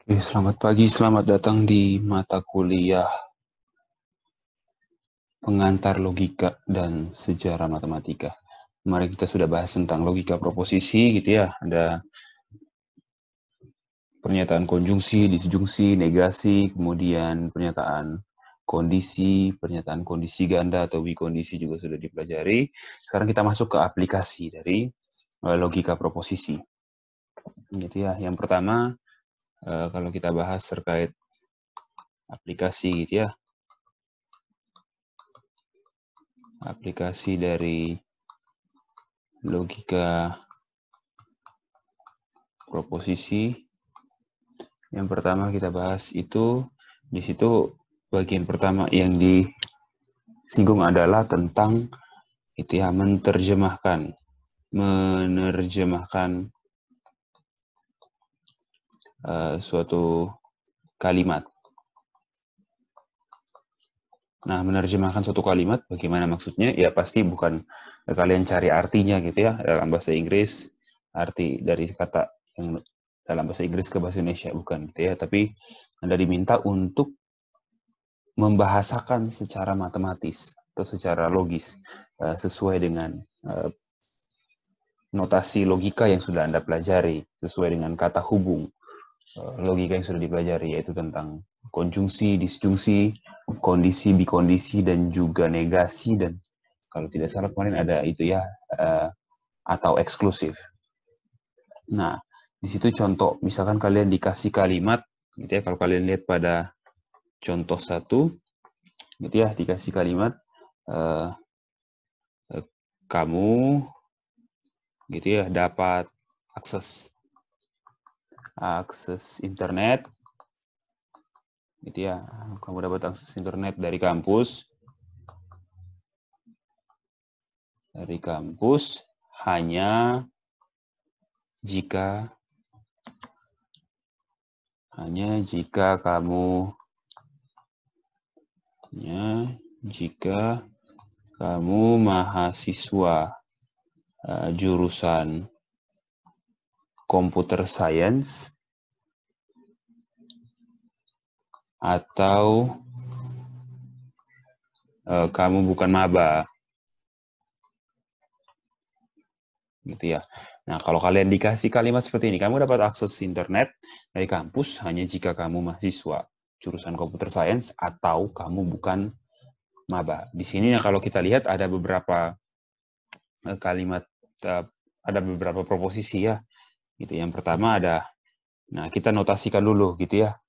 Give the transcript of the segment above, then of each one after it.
Oke, selamat pagi, selamat datang di mata kuliah pengantar logika dan sejarah matematika. Kemarin kita sudah bahas tentang logika proposisi gitu ya, ada pernyataan konjungsi, disjungsi, negasi, kemudian pernyataan kondisi ganda atau bikondisi juga sudah dipelajari. Sekarang kita masuk ke aplikasi dari logika proposisi. Gitu ya. Yang pertama, kalau kita bahas terkait aplikasi gitu ya, aplikasi dari logika proposisi. Yang pertama kita bahas itu, di situ bagian pertama yang disinggung adalah tentang itu ya, menerjemahkan suatu kalimat. Nah, menerjemahkan suatu kalimat bagaimana maksudnya? Ya pasti bukan kalian cari artinya gitu ya dalam bahasa Inggris, arti dari kata yang dalam bahasa Inggris ke bahasa Indonesia bukan gitu ya, tapi Anda diminta untuk membahasakan secara matematis atau secara logis sesuai dengan notasi logika yang sudah Anda pelajari, sesuai dengan kata hubung logika yang sudah dipelajari, yaitu tentang konjungsi, disjungsi, kondisi, bikondisi, dan juga negasi, dan kalau tidak salah kemarin ada itu ya, atau eksklusif. Nah, di situ contoh, misalkan kalian dikasih kalimat, gitu ya, kalau kalian lihat pada contoh 1, gitu ya, dikasih kalimat, kamu gitu ya dapat akses internet gitu ya, kamu dapat akses internet dari kampus hanya jika kamu mahasiswa jurusan computer science atau kamu bukan maba gitu ya. Nah, kalau kalian dikasih kalimat seperti ini, kamu dapat akses internet dari kampus hanya jika kamu mahasiswa jurusan computer science atau kamu bukan maba. Di sini ya kalau kita lihat ada beberapa kalimat, ada beberapa proposisi ya. Gitu. Yang pertama ada, nah kita notasikan dulu gitu ya.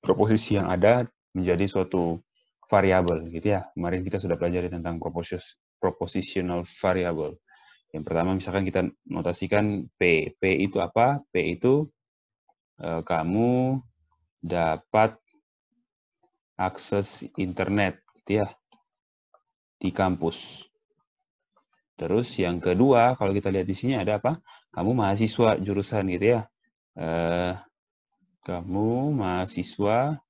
Proposisi yang ada menjadi suatu variabel gitu ya. Kemarin kita sudah pelajari tentang propositional variable. Yang pertama misalkan kita notasikan P. P itu apa? P itu kamu dapat akses internet gitu ya di kampus. Terus yang kedua, kalau kita lihat di sini ada apa? Kamu mahasiswa jurusan gitu ya. Kamu mahasiswa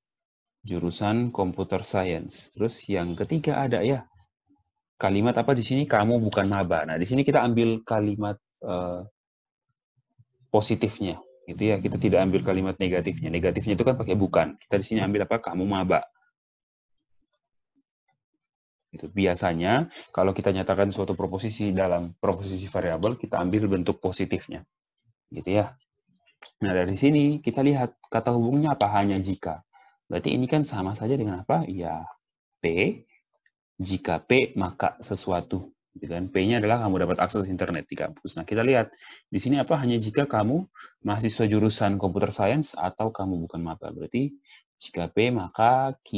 jurusan computer science. Terus yang ketiga ada ya. Kalimat apa di sini? Kamu bukan maba. Nah, di sini kita ambil kalimat positifnya. Gitu ya. Kita tidak ambil kalimat negatifnya. Negatifnya itu kan pakai bukan. Kita di sini ambil apa? Kamu maba. Itu biasanya kalau kita nyatakan suatu proposisi dalam proposisi variabel, kita ambil bentuk positifnya. Gitu ya. Nah, dari sini kita lihat kata hubungnya apa? Hanya jika. Berarti ini kan sama saja dengan apa? Ya, P. Jika P, maka sesuatu. Dan P-nya adalah kamu dapat akses internet di kampus. Nah, kita lihat di sini apa? Hanya jika kamu mahasiswa jurusan computer science atau kamu bukan maba. Berarti jika P, maka Q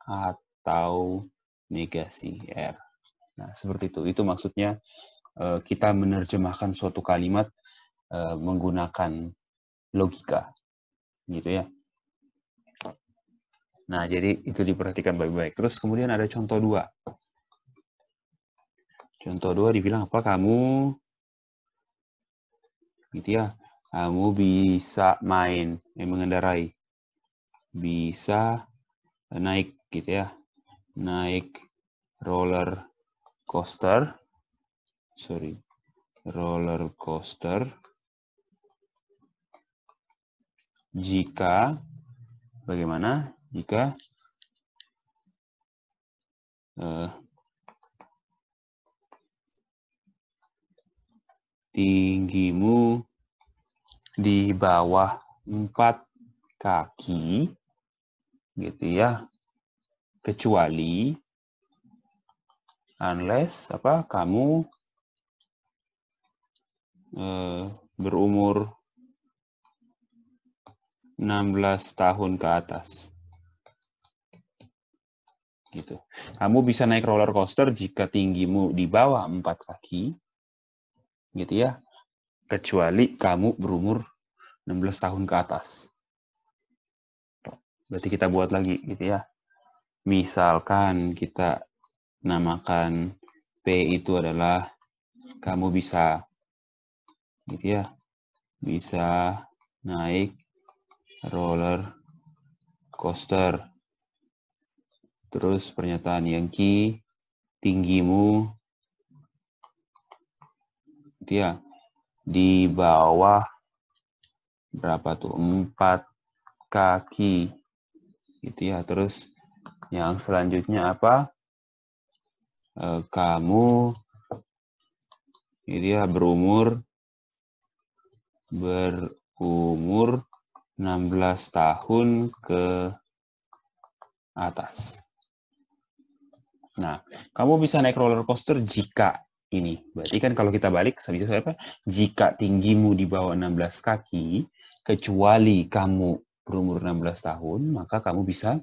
atau negasi R. Nah, seperti itu. Itu maksudnya kita menerjemahkan suatu kalimat menggunakan logika. Gitu ya. Nah, jadi itu diperhatikan baik-baik. Terus kemudian ada contoh 2. Contoh 2 dibilang apa? Kamu gitu ya. Kamu bisa main, mengendarai. Bisa naik gitu ya. Naik roller coaster. Roller coaster jika Bagaimana jika tinggimu di bawah 4 kaki, gitu ya, kecuali unless kamu berumur 16 tahun ke atas. Gitu. Kamu bisa naik roller coaster jika tinggimu di bawah 4 kaki, gitu ya, kecuali kamu berumur 16 tahun ke atas. Berarti kita buat lagi, gitu ya. Misalkan kita namakan P itu adalah kamu bisa, gitu ya, bisa naik roller coaster. Terus pernyataan yang Q, tinggimu, gitu ya, di bawah berapa tuh? 4 kaki, gitu ya. Terus yang selanjutnya apa? Kamu, gitu ya, berumur 16 tahun ke atas. Nah, kamu bisa naik roller coaster jika ini. Berarti kan kalau kita balik, bisa apa? Jika tinggimu di bawah 16 kaki, kecuali kamu berumur 16 tahun, maka kamu bisa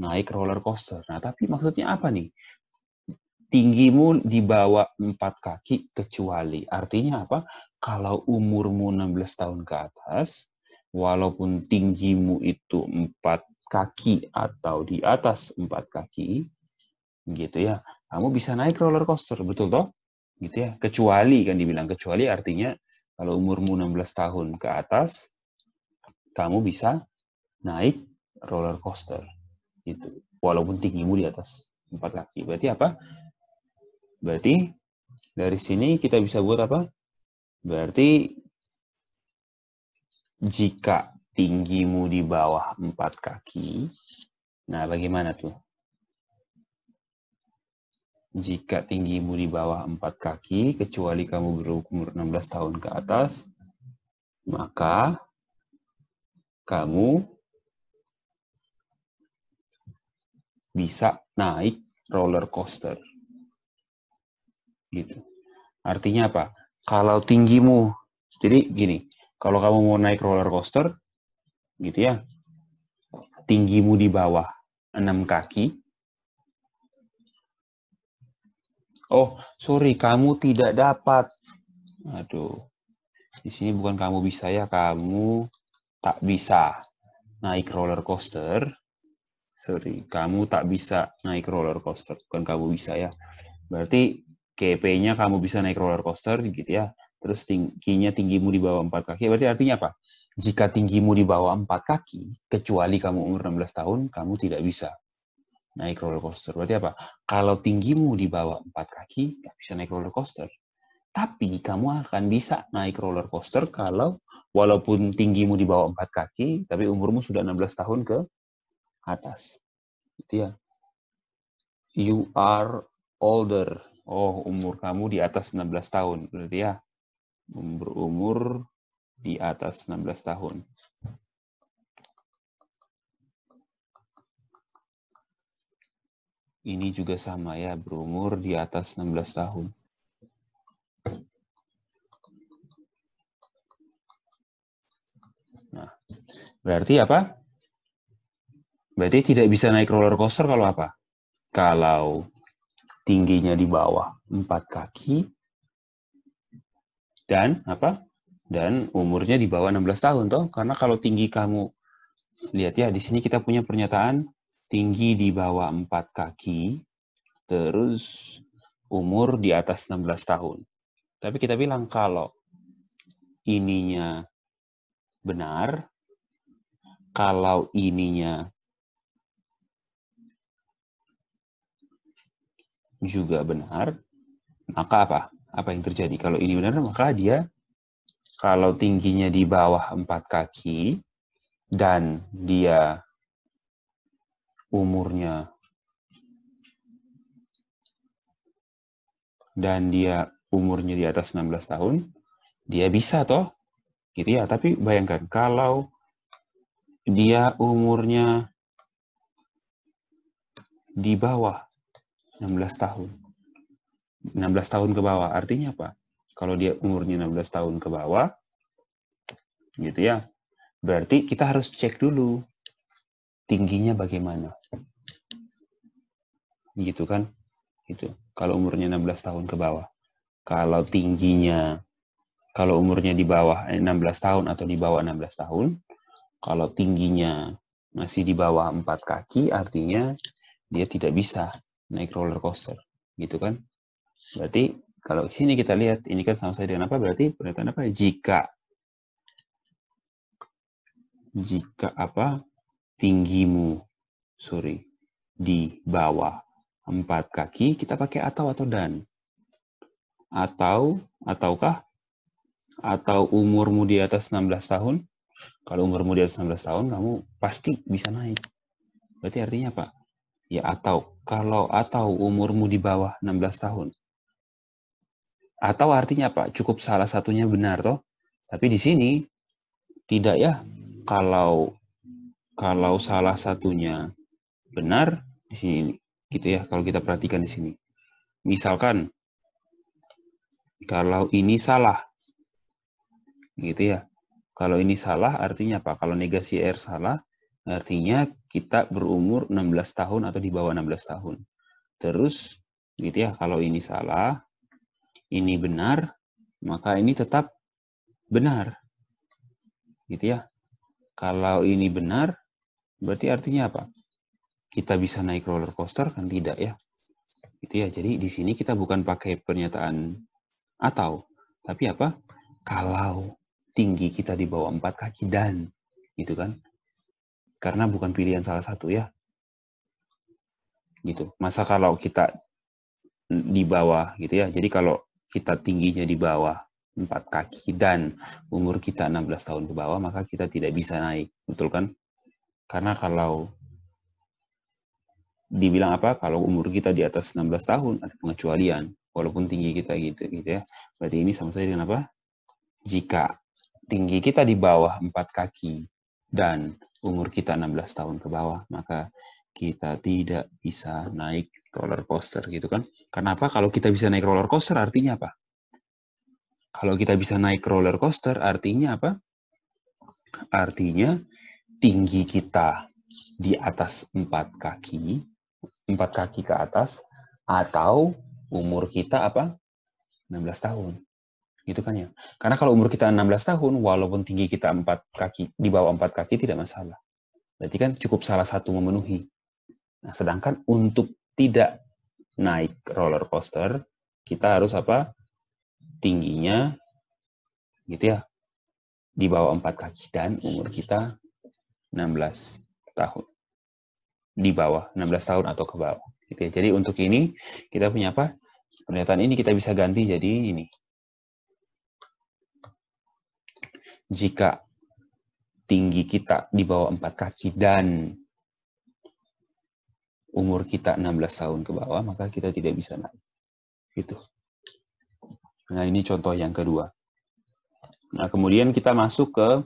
naik roller coaster. Nah, tapi maksudnya apa nih? Tinggimu di bawah 4 kaki kecuali. Artinya apa? Kalau umurmu 16 tahun ke atas, walaupun tinggimu itu 4 kaki atau di atas 4 kaki, gitu ya, kamu bisa naik roller coaster, betul toh? Gitu ya. Kecuali, kan dibilang kecuali, artinya kalau umurmu 16 tahun ke atas, kamu bisa naik roller coaster. Gitu. Walaupun tinggimu di atas 4 kaki. Berarti apa? Berarti dari sini kita bisa buat apa? Berarti jika tinggimu di bawah 4 kaki, nah bagaimana tuh? Jika tinggimu di bawah 4 kaki, kecuali kamu berumur 16 tahun ke atas, maka kamu bisa naik roller coaster. Gitu. Artinya apa? Kalau tinggimu, jadi gini, kalau kamu mau naik roller coaster, gitu ya, tinggimu di bawah 6 kaki, oh, sorry, kamu tidak dapat. Aduh, di sini bukan kamu bisa ya, kamu tak bisa naik roller coaster. Sorry, kamu tak bisa naik roller coaster, bukan kamu bisa ya. Berarti KP-nya kamu bisa naik roller coaster, gitu ya. Terus tingginya tinggimu di bawah 4 kaki, berarti artinya apa? Jika tinggimu di bawah 4 kaki, kecuali kamu umur 16 tahun, kamu tidak bisa naik roller coaster. Berarti apa? Kalau tinggimu di bawah 4 kaki, nggak bisa naik roller coaster. Tapi kamu akan bisa naik roller coaster kalau walaupun tinggimu di bawah 4 kaki, tapi umurmu sudah 16 tahun ke atas. Gitu ya. You are older. Oh, umur kamu di atas 16 tahun. Berarti ya, berumur di atas 16 tahun. Ini juga sama ya, berumur di atas 16 tahun. Nah, berarti apa? Berarti tidak bisa naik roller coaster kalau apa? Kalau tingginya di bawah 4 kaki dan apa? Dan umurnya di bawah 16 tahun toh. Karena kalau tinggi kamu, lihat ya, di sini kita punya pernyataan tinggi di bawah 4 kaki, terus umur di atas 16 tahun. Tapi kita bilang kalau ininya benar, kalau ininya juga benar, maka apa? Apa yang terjadi? Kalau ini benar, maka dia kalau tingginya di bawah 4 kaki dan dia umurnya dan dia umurnya di atas 16 tahun, dia bisa toh, gitu ya. Tapi bayangkan kalau dia umurnya di bawah 16 tahun. 16 tahun ke bawah, artinya apa? Kalau dia umurnya 16 tahun ke bawah, gitu ya, berarti kita harus cek dulu tingginya bagaimana. Gitu kan? Gitu. Kalau umurnya 16 tahun ke bawah. Kalau tingginya, kalau umurnya di bawah 16 tahun atau di bawah 16 tahun, kalau tingginya masih di bawah 4 kaki, artinya dia tidak bisa naik roller coaster. Gitu kan? Berarti kalau sini kita lihat, ini kan sama saja dengan apa? Berarti pernyataan apa? Jika apa? Tinggimu, di bawah 4 kaki, kita pakai atau dan. Ataukah? Atau umurmu di atas 16 tahun? Kalau umurmu di atas 16 tahun, kamu pasti bisa naik. Berarti artinya apa? Ya atau umurmu di bawah 16 tahun. Atau artinya apa? Cukup salah satunya benar toh. Tapi di sini tidak ya. Kalau salah satunya benar di sini gitu ya. Kalau kita perhatikan di sini. Misalkan kalau ini salah gitu ya. Kalau ini salah artinya apa? Kalau negasi R salah artinya kita berumur 16 tahun atau di bawah 16 tahun. Terus gitu ya, kalau ini salah, ini benar, maka ini tetap benar. Gitu ya. Kalau ini benar, berarti artinya apa? Kita bisa naik roller coaster kan tidak ya? Gitu ya. Jadi di sini kita bukan pakai pernyataan atau, tapi apa? Kalau tinggi kita di bawah 4 kaki dan gitu kan? Karena bukan pilihan salah satu ya. Gitu. Masa kalau kita di bawah gitu ya. Jadi kalau kita tingginya di bawah 4 kaki dan umur kita 16 tahun ke bawah, maka kita tidak bisa naik. Betul kan? Karena kalau dibilang apa? Kalau umur kita di atas 16 tahun, ada pengecualian. Walaupun tinggi kita gitu ya. Berarti ini sama saja dengan apa? Jika tinggi kita di bawah 4 kaki dan umur kita 16 tahun ke bawah, maka kita tidak bisa naik roller coaster gitu kan. Kenapa? Kalau kita bisa naik roller coaster artinya apa? Kalau kita bisa naik roller coaster artinya apa? Artinya tinggi kita di atas 4 kaki, 4 kaki ke atas, atau umur kita apa? 16 tahun. Gitu kan ya. Karena kalau umur kita 16 tahun, walaupun tinggi kita 4 kaki, di bawah 4 kaki tidak masalah. Berarti kan cukup salah satu memenuhi. Nah, sedangkan untuk tidak naik roller coaster, kita harus apa? Tingginya gitu ya, di bawah 4 kaki dan umur kita 16 tahun. Di bawah 16 tahun atau ke bawah. Gitu ya. Jadi untuk ini kita punya apa? Pernyataan ini kita bisa ganti jadi ini. Jika tinggi kita di bawah 4 kaki dan umur kita 16 tahun ke bawah, maka kita tidak bisa naik. Gitu. Nah, ini contoh yang kedua. Nah, kemudian kita masuk ke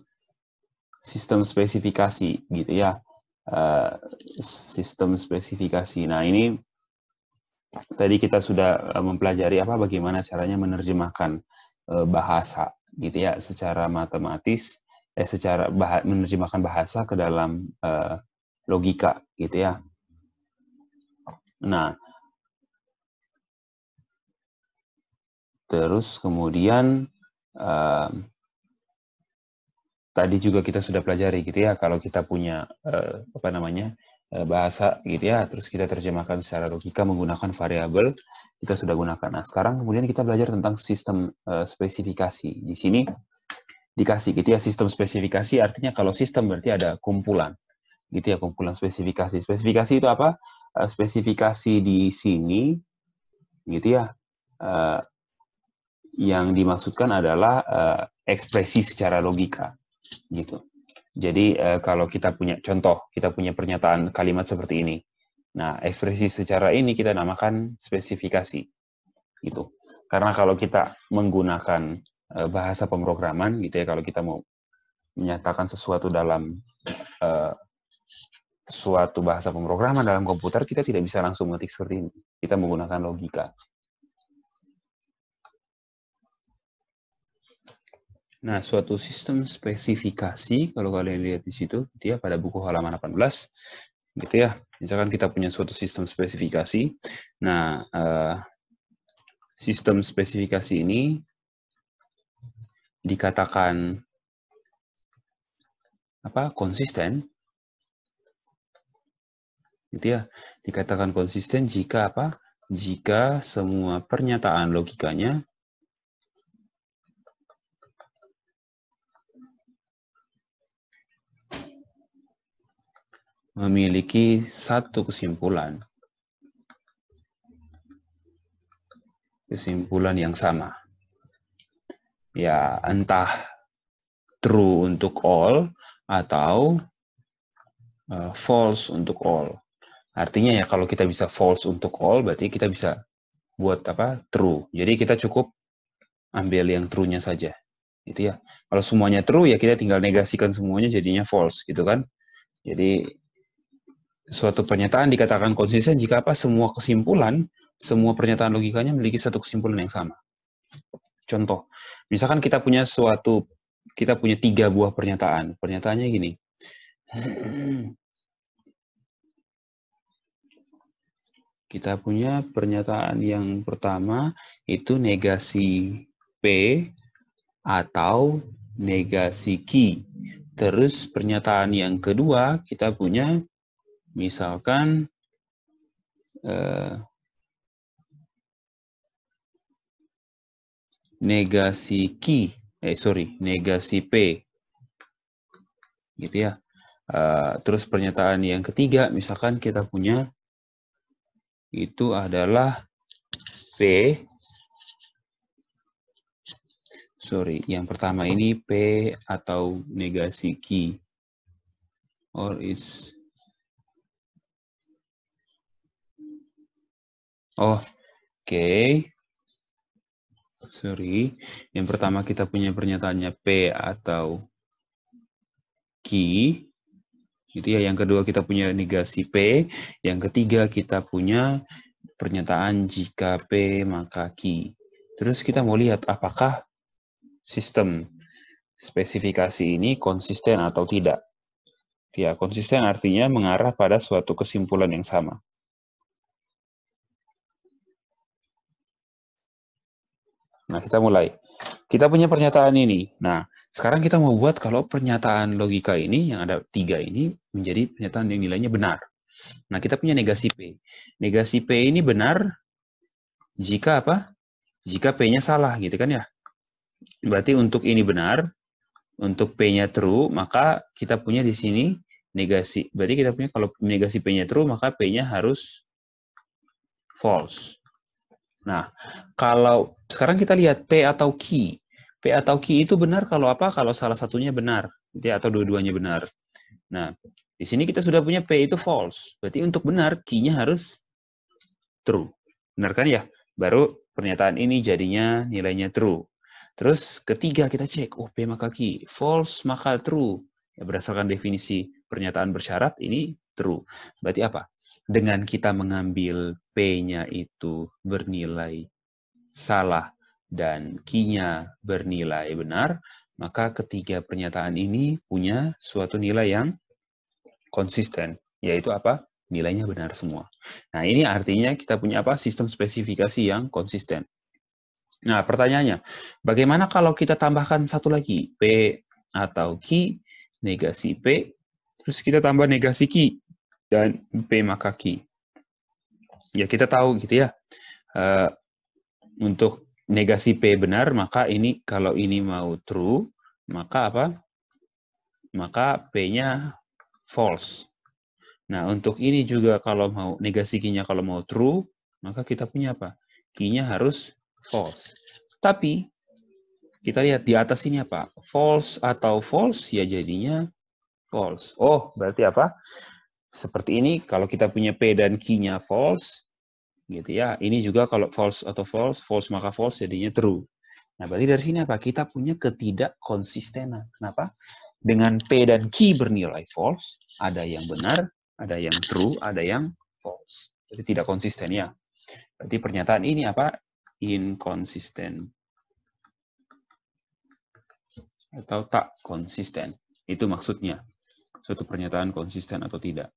sistem spesifikasi, gitu ya. Sistem spesifikasi. Nah, ini tadi kita sudah mempelajari bagaimana caranya menerjemahkan bahasa, gitu ya, secara matematis, menerjemahkan bahasa ke dalam logika, gitu ya. Nah, terus kemudian tadi juga kita sudah pelajari gitu ya, kalau kita punya bahasa gitu ya, terus kita terjemahkan secara logika menggunakan variabel, kita sudah gunakan. Nah, sekarang kemudian kita belajar tentang sistem spesifikasi. Di sini dikasih gitu ya, sistem spesifikasi artinya kalau sistem berarti ada kumpulan. Gitu ya, kumpulan spesifikasi. Spesifikasi itu apa? Spesifikasi di sini gitu ya. Yang dimaksudkan adalah ekspresi secara logika gitu. Jadi kalau kita punya contoh, kita punya pernyataan kalimat seperti ini. Nah, ekspresi secara ini kita namakan spesifikasi. Gitu. Karena kalau kita menggunakan bahasa pemrograman gitu ya, kalau kita mau menyatakan sesuatu dalam suatu bahasa pemrograman dalam komputer, kita tidak bisa langsung mengetik seperti ini. Kita menggunakan logika. Nah, suatu sistem spesifikasi, kalau kalian lihat di situ, gitu ya, pada buku halaman 18, gitu ya, misalkan kita punya suatu sistem spesifikasi. Nah, sistem spesifikasi ini dikatakan konsisten, gitu ya, dikatakan konsisten jika jika semua pernyataan logikanya memiliki satu kesimpulan yang sama. Ya, entah true untuk all atau false untuk all. Artinya ya kalau kita bisa false untuk all, berarti kita bisa buat true. Jadi kita cukup ambil yang true-nya saja. Gitu ya. Kalau semuanya true ya kita tinggal negasikan semuanya jadinya false gitu kan. Jadi suatu pernyataan dikatakan konsisten jika semua pernyataan logikanya memiliki satu kesimpulan yang sama. Contoh, misalkan kita punya 3 buah pernyataan. Pernyataannya gini. Kita punya pernyataan yang pertama itu negasi P atau negasi Q. Terus pernyataan yang kedua kita punya misalkan negasi P. Gitu ya. Terus pernyataan yang ketiga misalkan kita punya itu adalah yang pertama ini P atau negasi Q. Yang pertama kita punya pernyataannya P atau Q. Gitu ya. Yang kedua kita punya negasi P. Yang ketiga kita punya pernyataan jika P maka Q. Terus kita mau lihat apakah sistem spesifikasi ini konsisten atau tidak. Ya, konsisten artinya mengarah pada suatu kesimpulan yang sama. Nah, kita mulai. Kita punya pernyataan ini. Nah, sekarang kita mau buat kalau pernyataan logika ini, yang ada 3 ini, menjadi pernyataan yang nilainya benar. Nah, kita punya negasi P. Negasi P ini benar jika jika P-nya salah, gitu kan ya. Berarti untuk ini benar, untuk P-nya true, maka kita punya di sini negasi. Berarti kita punya kalau negasi P-nya true, maka P-nya harus false. Nah, kalau sekarang kita lihat P atau Q. P atau Q itu benar kalau Kalau salah satunya benar, atau dua-duanya benar. Nah, di sini kita sudah punya P itu false. Berarti untuk benar, Q-nya harus true. Benar kan ya? Baru pernyataan ini jadinya nilainya true. Terus ketiga kita cek, P maka Q. False maka true. Ya, berdasarkan definisi pernyataan bersyarat, ini true. Berarti apa? Dengan kita mengambil P-nya itu bernilai salah dan Q-nya bernilai benar, maka ketiga pernyataan ini punya suatu nilai yang konsisten, yaitu nilainya benar semua. Nah, ini artinya kita punya sistem spesifikasi yang konsisten. Nah, pertanyaannya, bagaimana kalau kita tambahkan satu lagi, P atau Q, negasi P, terus kita tambah negasi Q, dan P maka Q. Ya, kita tahu gitu ya, untuk negasi P benar, maka ini kalau ini mau true, maka maka P-nya false. Nah, untuk ini juga kalau mau negasi Q-nya kalau mau true, maka kita punya Q-nya harus false. Tapi kita lihat di atas ini false atau false ya jadinya false. Oh, berarti apa? Seperti ini, kalau kita punya P dan Q-nya false, gitu ya. Ini juga kalau false atau false, false maka false jadinya true. Nah, berarti dari sini apa? Kita punya ketidakkonsistenan. Kenapa? Dengan P dan Q bernilai false, ada yang benar, ada yang true, ada yang false. Jadi tidak konsisten ya. Berarti pernyataan ini apa? Inconsistent. Atau tak konsisten. Itu maksudnya. Suatu pernyataan konsisten atau tidak.